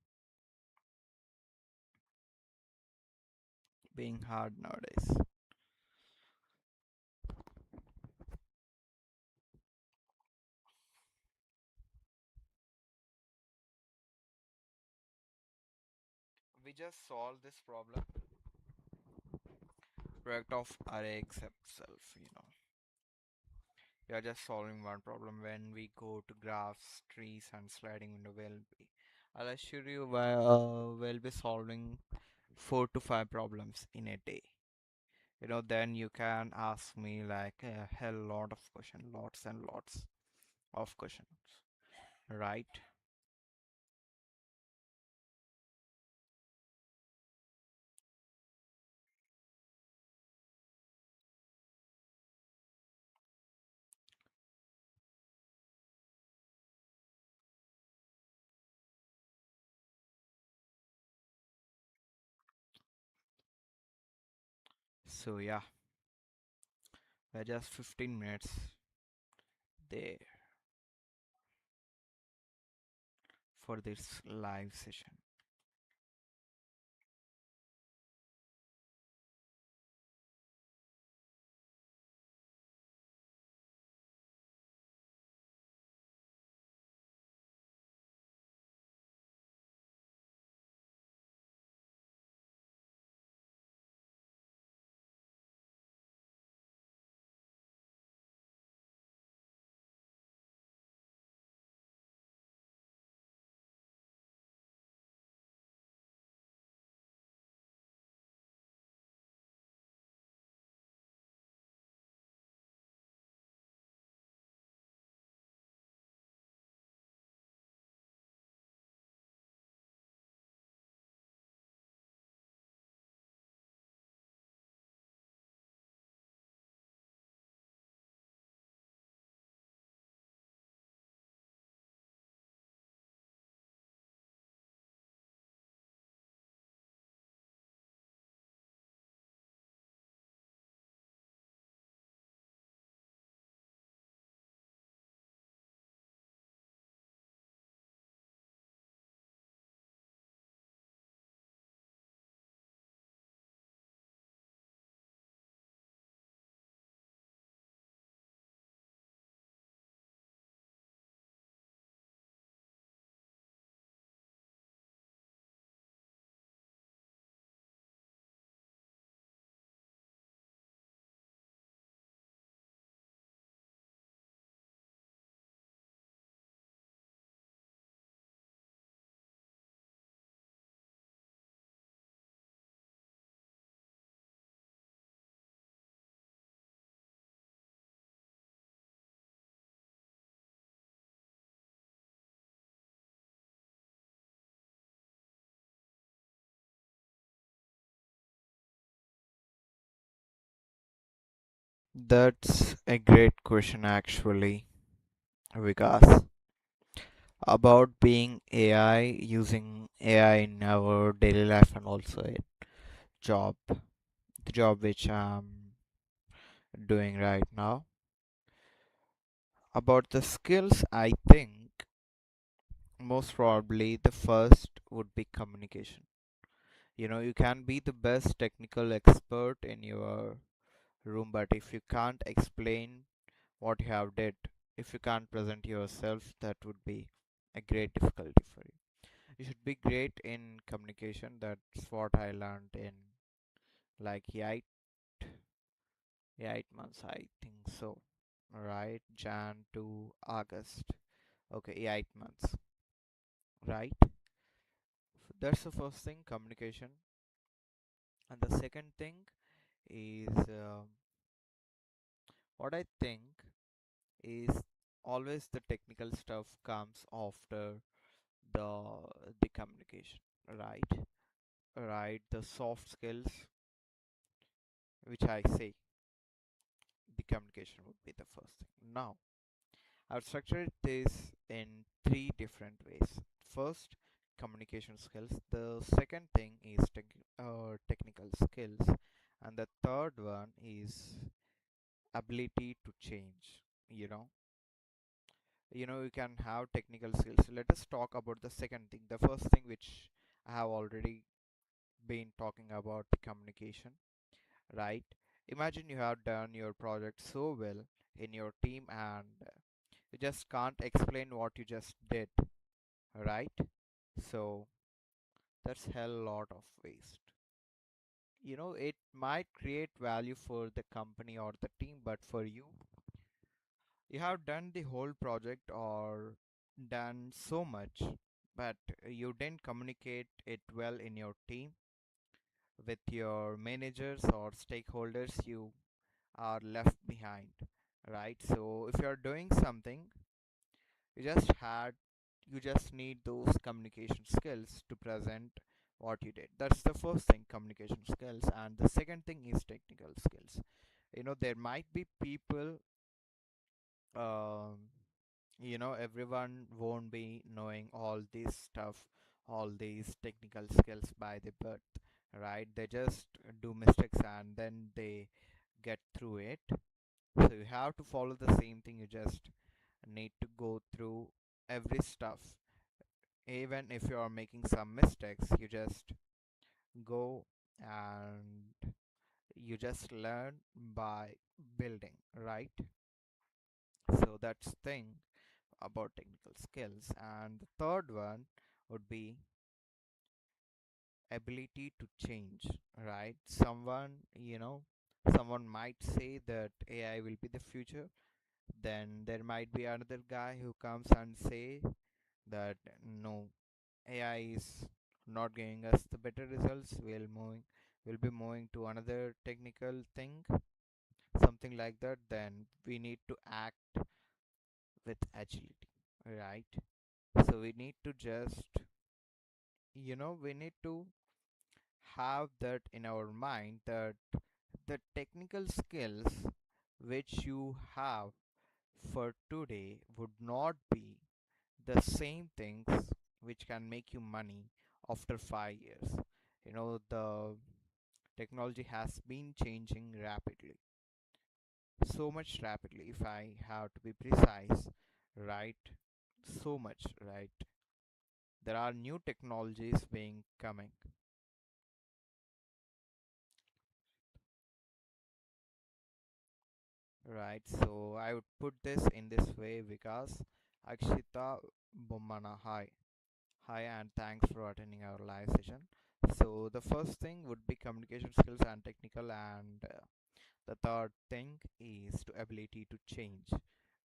[SPEAKER 1] being hard nowadays. We just solved this problem. Product of array except self. We are just solving one problem. When we go to graphs, trees, and sliding window, I'll assure you, we'll be solving 4 to 5 problems in a day. Then you can ask me like a hell lot of questions, lots and lots of questions, right? So yeah, we're just 15 minutes there for this live session. That's a great question actually, Vikas. About being AI, using AI in our daily life and also a job, the job which I'm doing right now. About the skills, I think most probably the first would be communication. You can be the best technical expert in your room, but if you can't explain what you have did, if you can't present yourself, that would be a great difficulty for you. You should be great in communication. That's what I learned in like 8 months, I think so. Right, Jan to August. Okay, 8 months. Right. That's the first thing, communication. And the second thing is what I think is always the technical stuff comes after the the communication, right? Right, the soft skills, which I say the communication would be the first thing. Now, I've structured this in three different ways. First, communication skills. The second thing is technical skills, and the third one is ability to change. You know, you can have technical skills. Let us talk about the second thing. The first thing, which I have already been talking about, the communication, right? Imagine you have done your project so well in your team and you just can't explain what you just did, right? So that's hell lot of waste. It might create value for the company or the team, but for you, you have done the whole project or done so much, but you didn't communicate it well in your team with your managers or stakeholders. You are left behind, right? So if you're doing something, you just had you just need those communication skills to present what you did. That's the first thing, communication skills, and the second thing is technical skills. There might be people, um, everyone won't be knowing all this stuff, all these technical skills by the birth, right? They just do mistakes and then they get through it. So you have to follow the same thing. You just need to go through every stuff. Even if you are making some mistakes, you just go and you just learn by building, right? So that's thing about technical skills. And the third one would be ability to change, right? Someone might say that AI will be the future. Then there might be another guy who comes and say that no, AI is not giving us the better results. We'll be moving to another technical thing, something like that. Then we need to act with agility, right? So we need to have that in our mind, that the technical skills which you have for today would not be the same things which can make you money after 5 years. The technology has been changing rapidly, so much rapidly, if I have to be precise, right? So much, right? There are new technologies being coming, right? So I would put this in this way, because Akshita Bommana, hi. Hi, and thanks for attending our live session. So the first thing would be communication skills and technical, and the third thing is to ability to change.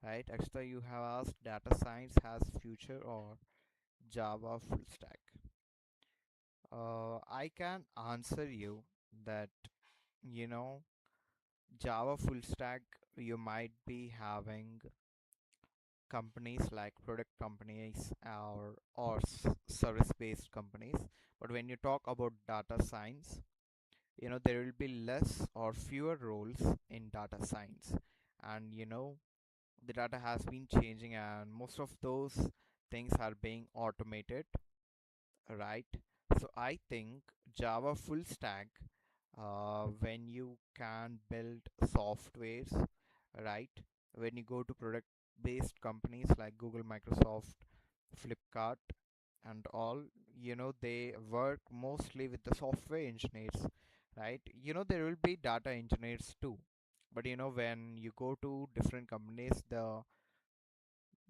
[SPEAKER 1] Right, Akshita, you have asked data science has future or Java full stack. I can answer you that you know Java full stack. You might be having companies like product companies or service based companies, but when you talk about data science, there will be less or fewer roles in data science. And the data has been changing, and most of those things are being automated, right? So I think Java full stack, when you can build softwares, right? When you go to product based companies like Google, Microsoft, Flipkart, and all, they work mostly with the software engineers, right? There will be data engineers too, but when you go to different companies, the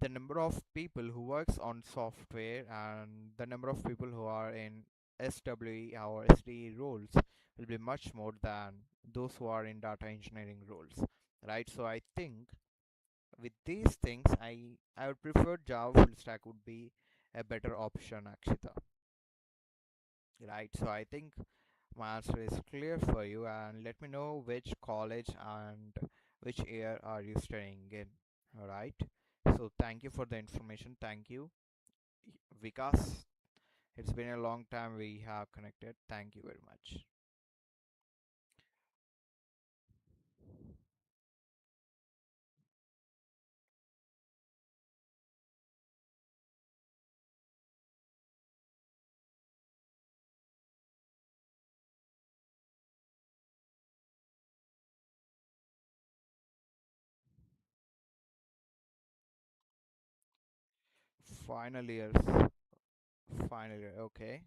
[SPEAKER 1] number of people who works on software and the number of people who are in SWE or SDE roles will be much more than those who are in data engineering roles, right? So I think with these things, I would prefer Java full stack would be a better option, Akshita, right? So I think my answer is clear for you, and let me know which college and which year are you studying in. All right. So thank you for the information. Thank you, Vikas. It's been a long time we have connected. Thank you very much. Final years. Final year. Okay.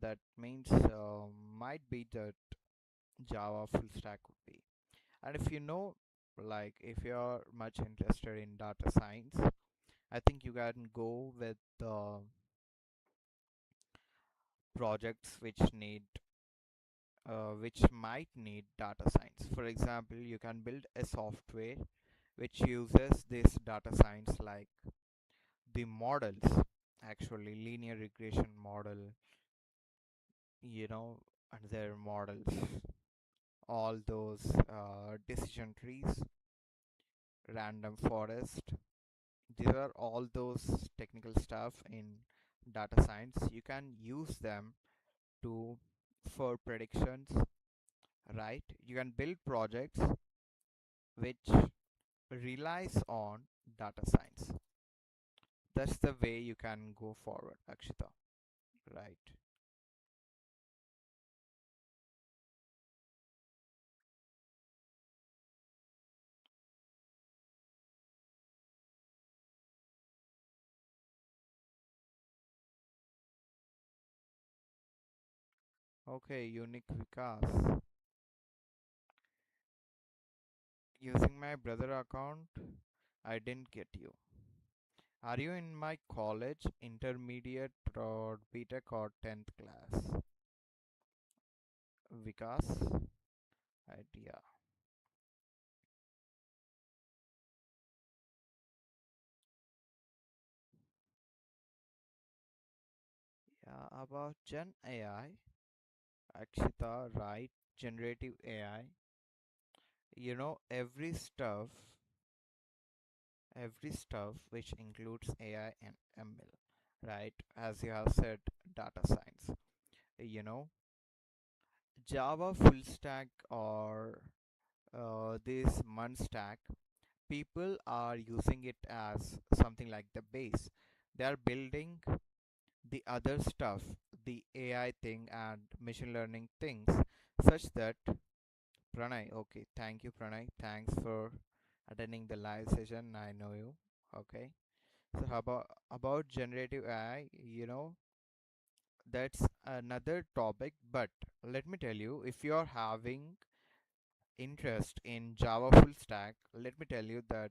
[SPEAKER 1] That means might be that Java full stack would be. And if like if you're much interested in data science, I think you can go with projects which might need data science. For example, you can build a software which uses this data science, like the models, actually linear regression model, and their models, all those decision trees, random forest. These are all those technical stuff in data science. You can use them to for predictions, right? You can build projects which relies on data science. That's the way you can go forward, Akshita, right? Okay, unique Vikas. Using my brother account, I didn't get you. Are you in my college, intermediate, or BTech, or 10th class? Vikas? Idea. Yeah, about Gen AI, Akshita, right? Generative AI. Every stuff which includes AI and ML, right? As you have said, data science. You know, Java full stack or this mun stack, people are using it as something like the base. They are building the other stuff, the AI thing and machine learning things, such that Pranay, okay, thank you, Pranay. Thanks for attending the live session. I know you. Okay. So how about generative AI, that's another topic, but let me tell you, if you're having interest in Java full stack, let me tell you that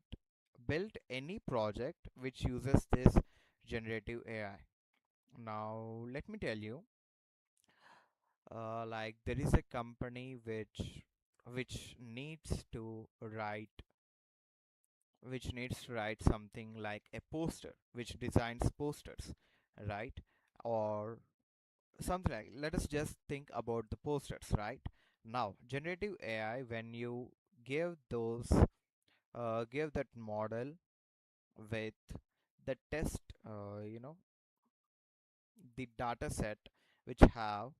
[SPEAKER 1] build any project which uses this generative AI. Now, let me tell you, like there is a company which needs to write something like a poster, which designs posters, right? Or something like, let us just think about the posters, right? Now, generative AI, when you give those give that model with the test, the data set which have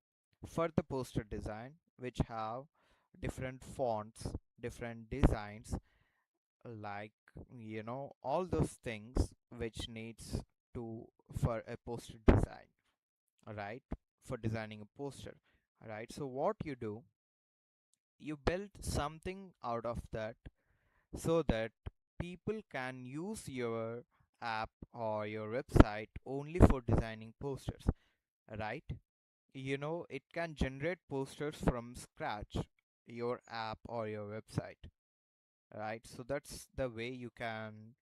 [SPEAKER 1] for the poster design, which have different fonts, different designs, like all those things which needs to for a poster design, right? For designing a poster, right? So what you do, you build something out of that so that people can use your app or your website only for designing posters, right? It can generate posters from scratch, your app or your website, right? So that's the way you can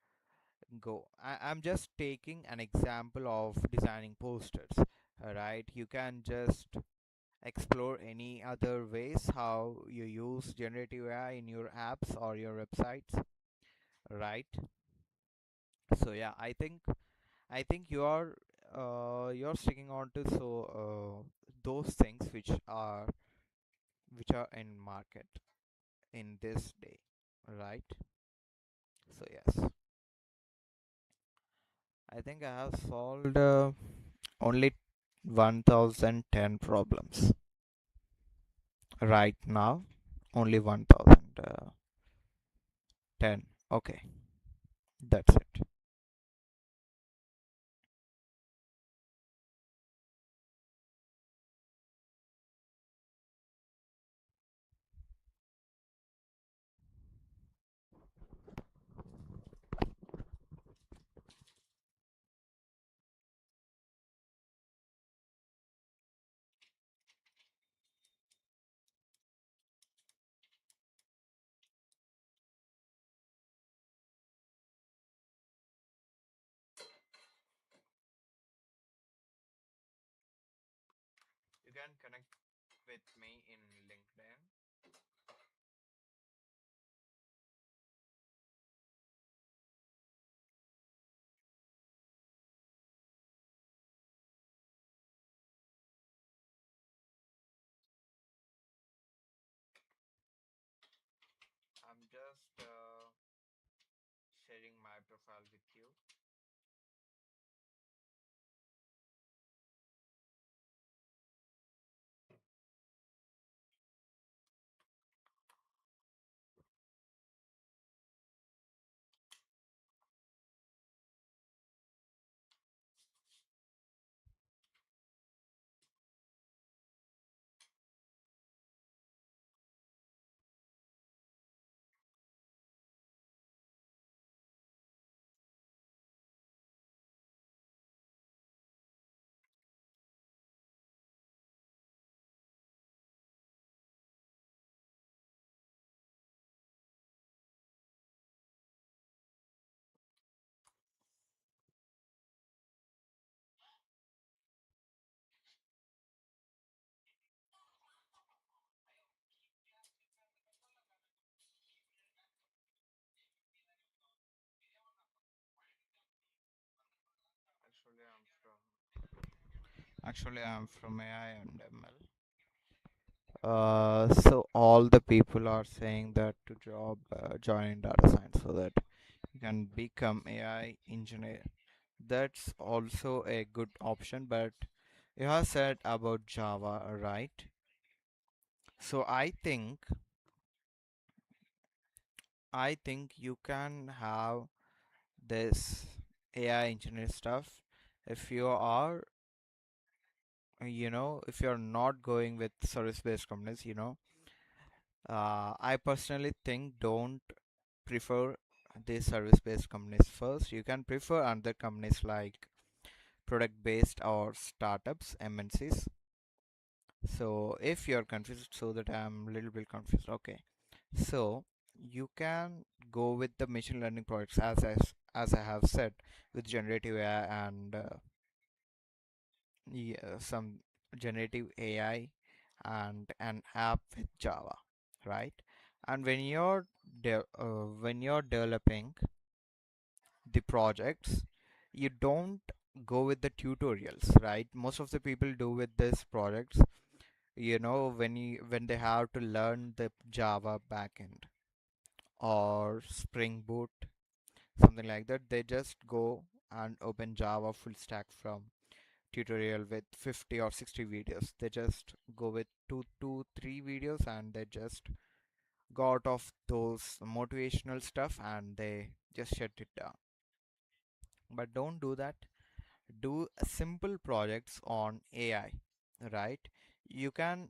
[SPEAKER 1] go. I'm just taking an example of designing posters, right? You can just explore any other ways how you use generative AI in your apps or your websites, right? So yeah, I think you're sticking on to those things which are in market in this day, right? So yes, I think I have solved only 1010 problems right now. Only 1010. Okay, that's it. You can connect with me in LinkedIn. I'm just sharing my profile with you. Actually, I'm from AI and ML. So all the people are saying that to join data science so that you can become AI engineer. That's also a good option, but you have said about Java, right? So I think you can have this AI engineer stuff if you are, if you're not going with service-based companies, I personally think don't prefer these service-based companies first. You can prefer other companies like product-based or startups, MNCs. So if you're confused, so that I'm a little bit confused. Okay. So you can go with the machine learning products as I have said, with generative AI and yeah, some generative AI and an app with Java, right? And when you're developing the projects, you don't go with the tutorials, right? Most of the people do with these projects, when they have to learn the Java backend or Spring Boot, something like that, they just go and open Java full stack from tutorial with 50 or 60 videos. They just go with two, three videos and they just go out of those motivational stuff and they just shut it down. But don't do that. Do simple projects on AI, right? You can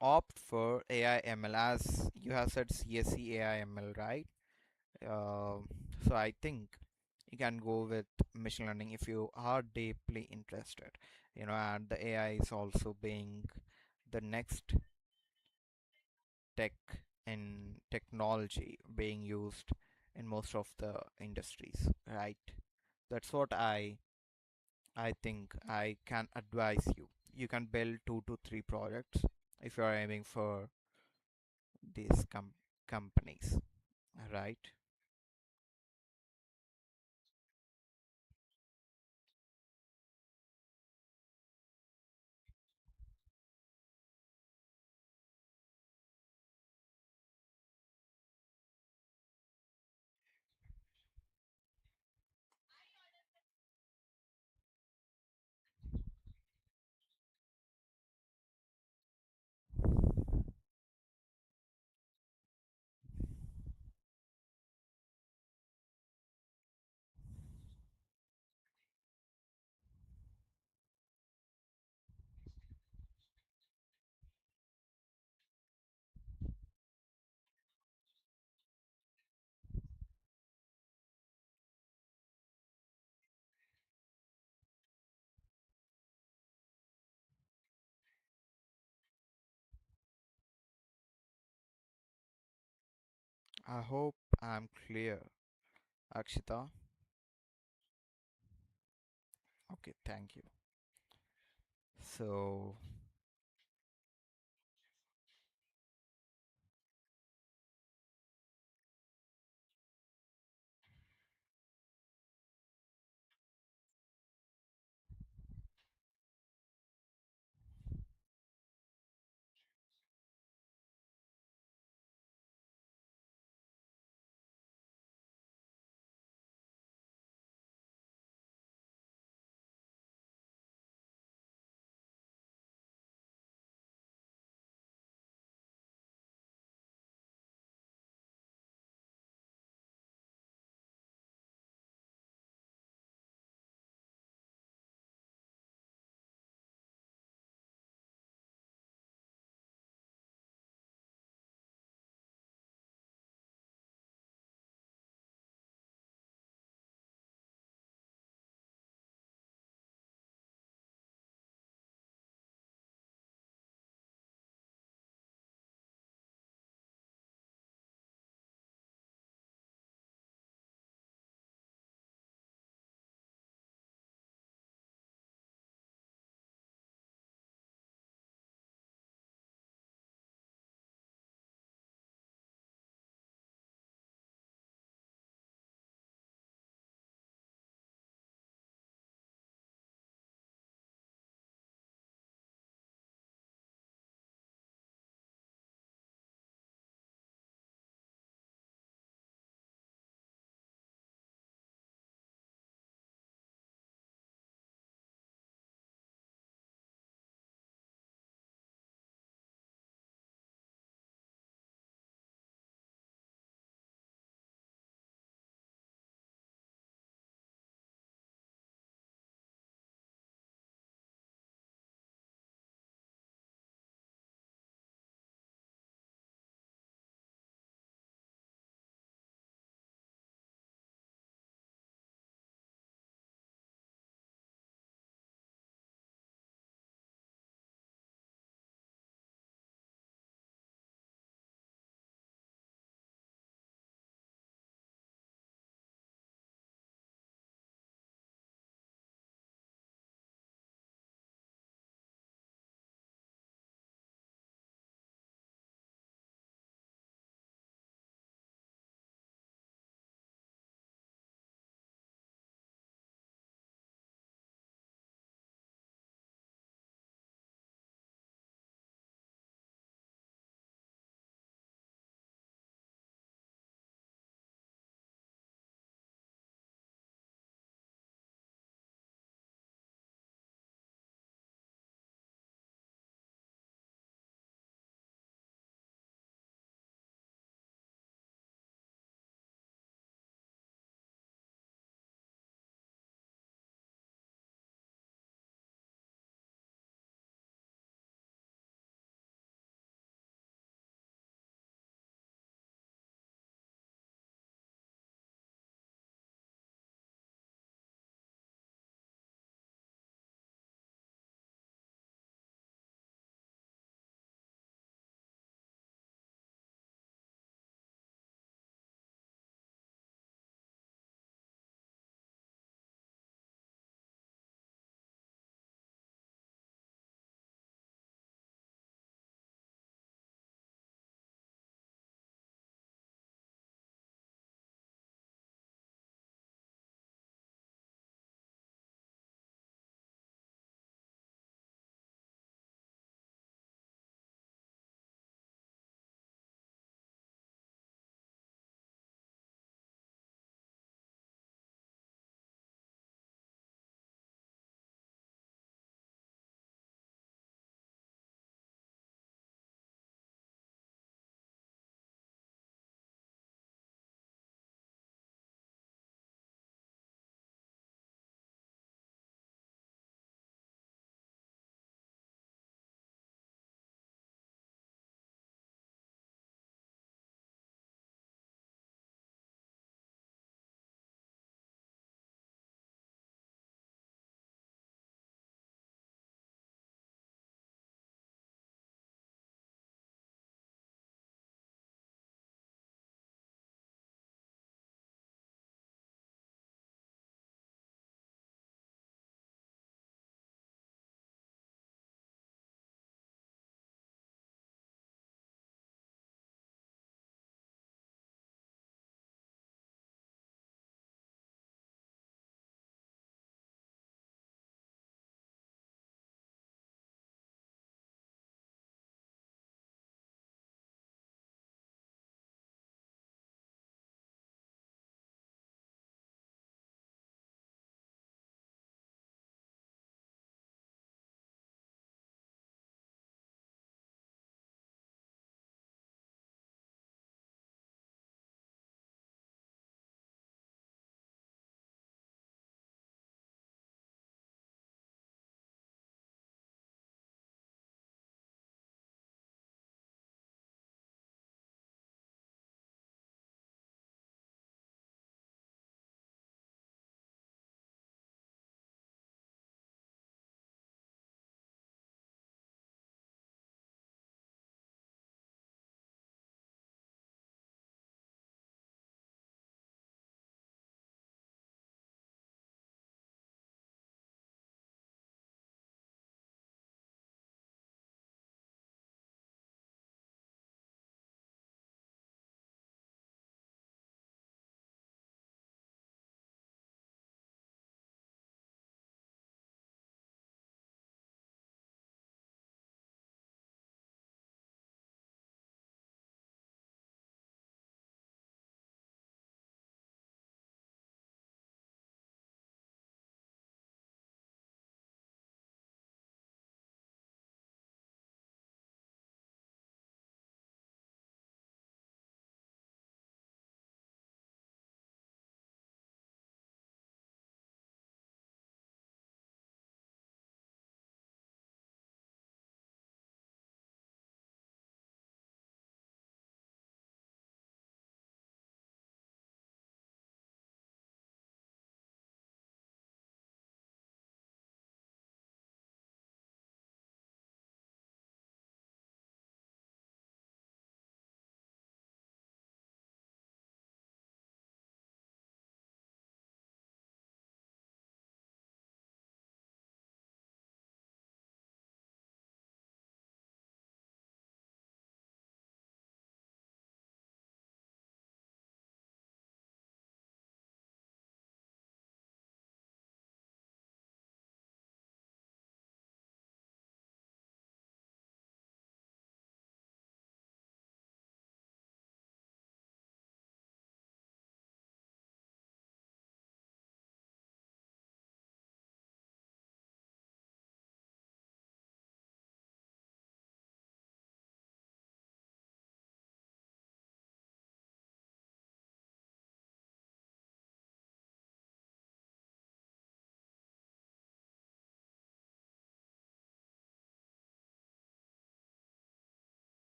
[SPEAKER 1] opt for AI ML as you have said CSE AI ML, right? So I think you can go with machine learning if you are deeply interested, and the AI is also being the next tech in technology being used in most of the industries, right? That's what I think I can advise you. You can build 2 to 3 projects if you are aiming for these companies, right? I hope I'm clear, Akshita. Okay, thank you. So